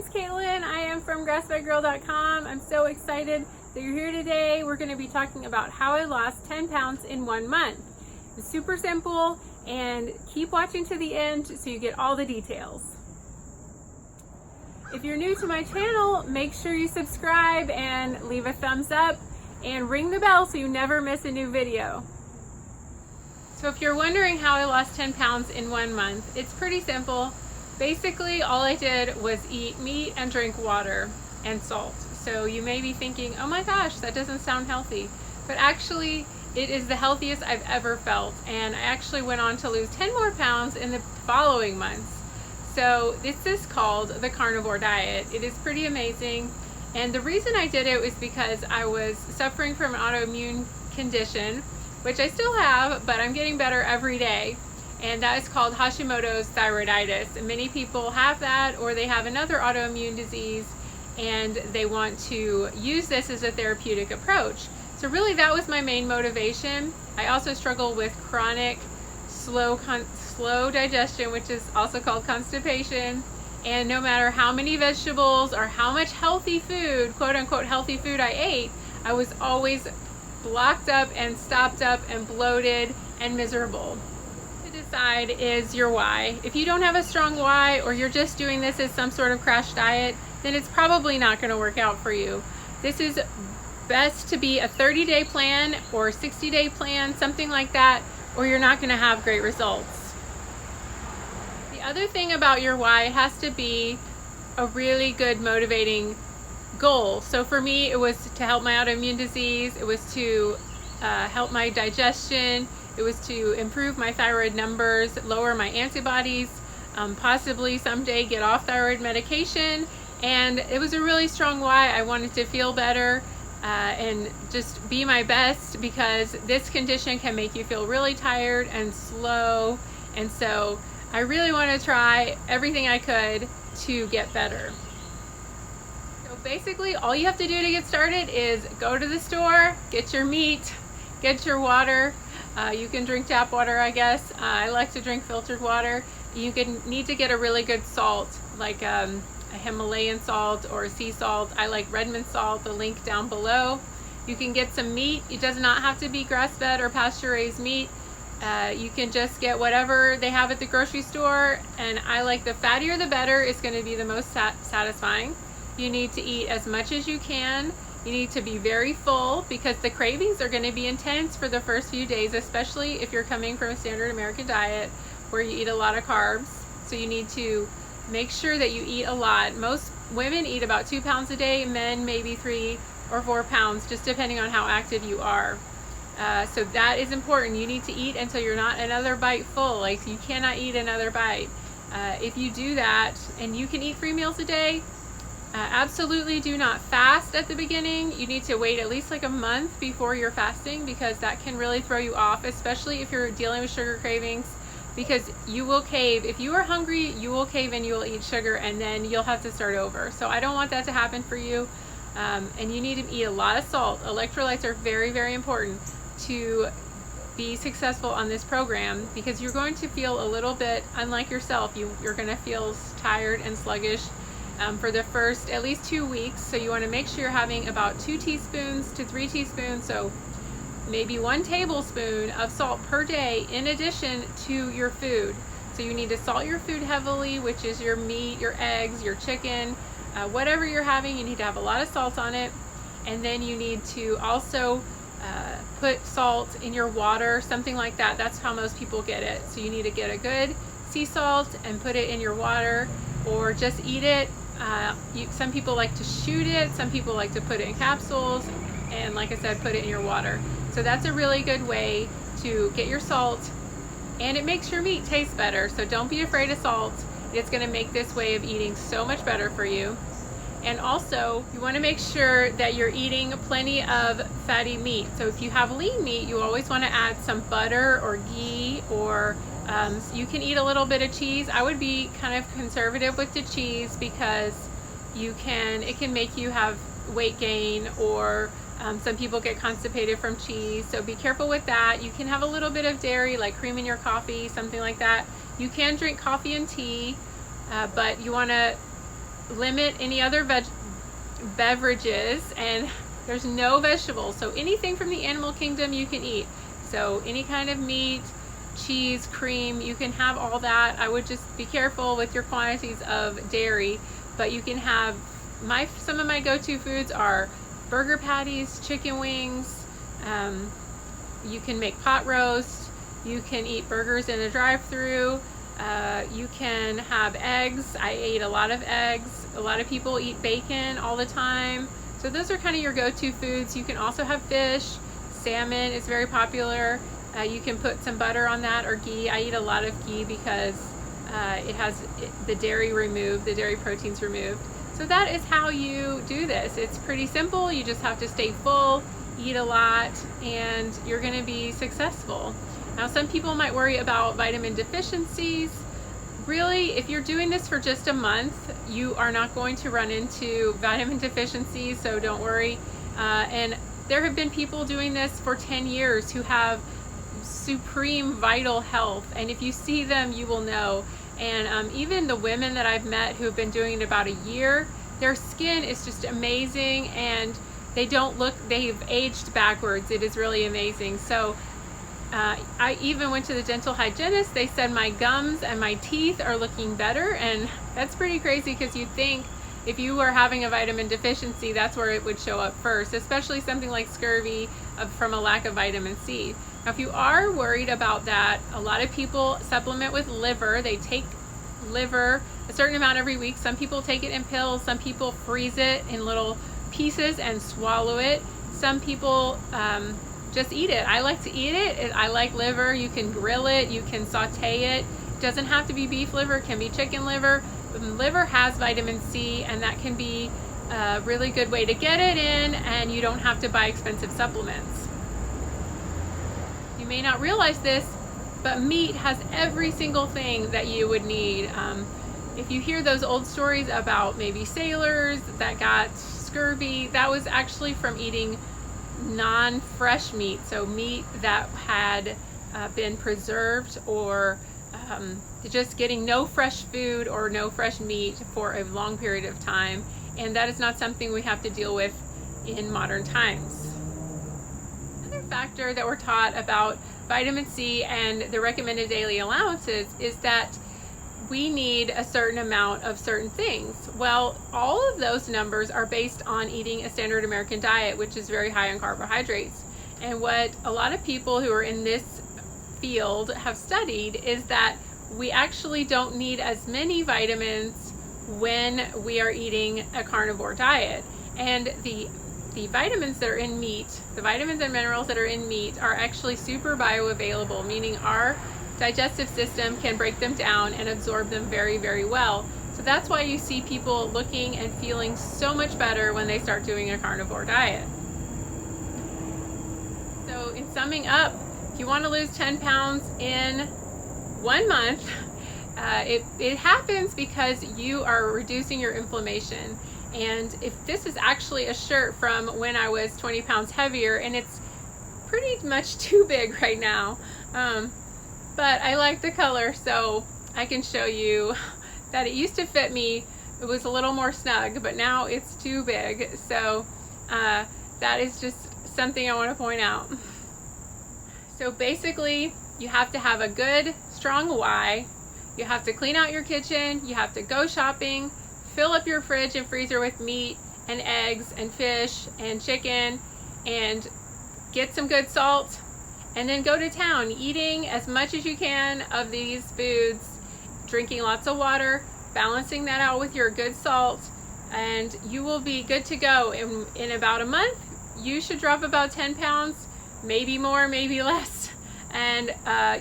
name's Caitlin. I am from grassfedgirl.com. I'm so excited that you're here today. We're going to be talking about how I lost 10 pounds in 1 month. It's super simple, and keep watching to the end so you get all the details. If you're new to my channel, make sure you subscribe and leave a thumbs up and ring the bell so you never miss a new video. So if you're wondering how I lost 10 pounds in 1 month, it's pretty simple. Basically, all I did was eat meat and drink water and salt. So you may be thinking, oh my gosh, that doesn't sound healthy. But actually, it is the healthiest I've ever felt. And I actually went on to lose 10 more pounds in the following months. So this is called the Carnivore Diet. It is pretty amazing. And the reason I did it was because I was suffering from an autoimmune condition, which I still have, but I'm getting better every day. And that is called hashimotos thyroiditis. And many people have that, or they have another autoimmune disease, and they want to use this as a therapeutic approach. So really that was my main motivation. I also struggle with chronic slow digestion, which is also called constipation. And no matter how many vegetables or how much healthy food, quote unquote healthy food I ate, I was always blocked up and stopped up and bloated and miserable. Decide is your why. If you don't have a strong why, or you're just doing this as some sort of crash diet, then it's probably not going to work out for you. This is best to be a 30-day plan or a 60-day plan, something like that, or you're not going to have great results. The other thing about your why, it has to be a really good motivating goal. So for me, it was to help my autoimmune disease, it was to help my digestion, it was to improve my thyroid numbers, lower my antibodies, possibly someday get off thyroid medication. And it was a really strong why. I wanted to feel better and just be my best, because this condition can make you feel really tired and slow. And so I really want to try everything I could to get better. So basically, all you have to do to get started is go to the store, get your meat, get your water. You can drink tap water, I guess. I like to drink filtered water. You need to get a really good salt, like a Himalayan salt or sea salt. I like Redmond salt, the link down below. You can get some meat. It does not have to be grass-fed or pasture-raised meat. You can just get whatever they have at the grocery store, and I like the fattier the better. It's going to be the most satisfying. You need to eat as much as you can. You need to be very full, because the cravings are going to be intense for the first few days, especially if you're coming from a standard American diet where you eat a lot of carbs. So you need to make sure that you eat a lot. Most women eat about 2 pounds a day, men maybe 3 or 4 pounds, just depending on how active you are. So that is important. You need to eat until you're not another bite full. Like, you cannot eat another bite. If you do that, and you can eat 3 meals a day, absolutely do not fast at the beginning. You need to wait at least like a month before you're fasting, because that can really throw you off, especially if you're dealing with sugar cravings, because you will cave. If you are hungry, you will cave and you will eat sugar, and then you'll have to start over. So I don't want that to happen for you. And you need to eat a lot of salt. Electrolytes are very, very important to be successful on this program, because you're going to feel a little bit unlike yourself. You're going to feel tired and sluggish for the first at least 2 weeks. So you want to make sure you're having about 2 teaspoons to 3 teaspoons, so maybe 1 tablespoon of salt per day in addition to your food. So you need to salt your food heavily, which is your meat, your eggs, your chicken, whatever you're having, you need to have a lot of salt on it. And then you need to also put salt in your water, something like that. That's how most people get it. So you need to get a good sea salt and put it in your water, or just eat it. Some people like to shoot it, some people like to put it in capsules, and like I said, put it in your water. So that's a really good way to get your salt, and it makes your meat taste better. So don't be afraid of salt. It's going to make this way of eating so much better for you. And also, you want to make sure that you're eating plenty of fatty meat. So if you have lean meat, you always want to add some butter or ghee, or you can eat a little bit of cheese. I would be kind of conservative with the cheese, because it can make you have weight gain, or some people get constipated from cheese. So be careful with that. You can have a little bit of dairy, like cream in your coffee, something like that. You can drink coffee and tea, but you want to limit any other beverages, and there's no vegetables. So anything from the animal kingdom you can eat. So any kind of meat, cheese, cream, you can have all that. I would just be careful with your quantities of dairy, but you can have some of my go-to foods are burger patties, chicken wings, you can make pot roast, you can eat burgers in a drive-through, you can have eggs. I ate a lot of eggs. A lot of people eat bacon all the time. So those are kind of your go-to foods. You can also have fish. Salmon is very popular. You can put some butter on that, or ghee. I eat a lot of ghee because it has the dairy removed, the dairy proteins removed. So that is how you do this. It's pretty simple. You just have to stay full, eat a lot, and you're going to be successful. Now, some people might worry about vitamin deficiencies. Really, if you're doing this for just a month, you are not going to run into vitamin deficiencies, so don't worry. And there have been people doing this for 10 years who have supreme vital health, and if you see them, you will know. And even the women that I've met who have been doing it about a year, their skin is just amazing, and they've aged backwards. It is really amazing. So I even went to the dental hygienist. They said my gums and my teeth are looking better, and that's pretty crazy, because you'd think if you were having a vitamin deficiency, that's where it would show up first, especially something like scurvy from a lack of vitamin C. Now, if you are worried about that, a lot of people supplement with liver. They take liver a certain amount every week. Some people take it in pills. Some people freeze it in little pieces and swallow it. Some people just eat it. I like to eat it. I like liver. You can grill it. You can saute it. It doesn't have to be beef liver. It can be chicken liver. Liver has vitamin C, and that can be a really good way to get it in, and you don't have to buy expensive supplements. You may not realize this, but meat has every single thing that you would need. If you hear those old stories about maybe sailors that got scurvy, that was actually from eating non-fresh meat, so meat that had been preserved, or just getting no fresh food or no fresh meat for a long period of time, and that is not something we have to deal with in modern times. Another factor that we're taught about vitamin C and the recommended daily allowances is that we need a certain amount of certain things. Well, all of those numbers are based on eating a standard American diet, which is very high in carbohydrates. And what a lot of people who are in this field have studied is that we actually don't need as many vitamins when we are eating a carnivore diet. And the vitamins that are in meat, the vitamins and minerals that are in meat, are actually super bioavailable, meaning our digestive system can break them down and absorb them very, very well. So that's why you see people looking and feeling so much better when they start doing a carnivore diet. So in summing up, if you want to lose 10 pounds in 1 month, it happens because you are reducing your inflammation. And if this is actually a shirt from when I was 20 pounds heavier, and it's pretty much too big right now, but I like the color, so I can show you that it used to fit me. It was a little more snug, but now it's too big. So that is just something I want to point out. So basically, you have to have a good, strong why. You have to clean out your kitchen. You have to go shopping, fill up your fridge and freezer with meat and eggs and fish and chicken, and get some good salt, and then go to town eating as much as you can of these foods, drinking lots of water, balancing that out with your good salt, and you will be good to go. In about a month, you should drop about 10 pounds, maybe more, maybe less. And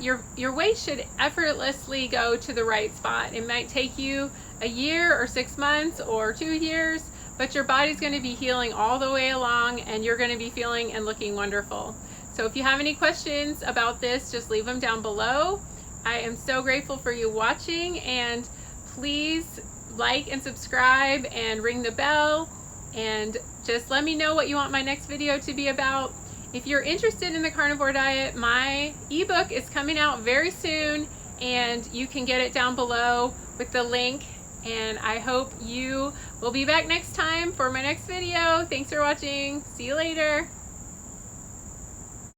your weight should effortlessly go to the right spot. It might take you a year or 6 months or 2 years, but your body's going to be healing all the way along, and you're going to be feeling and looking wonderful. So if you have any questions about this, just leave them down below. I am so grateful for you watching, and please like and subscribe and ring the bell, and just let me know what you want my next video to be about. If you're interested in the carnivore diet, my ebook is coming out very soon, and you can get it down below with the link And I hope you will be back next time for my next video. Thanks for watching. See you later.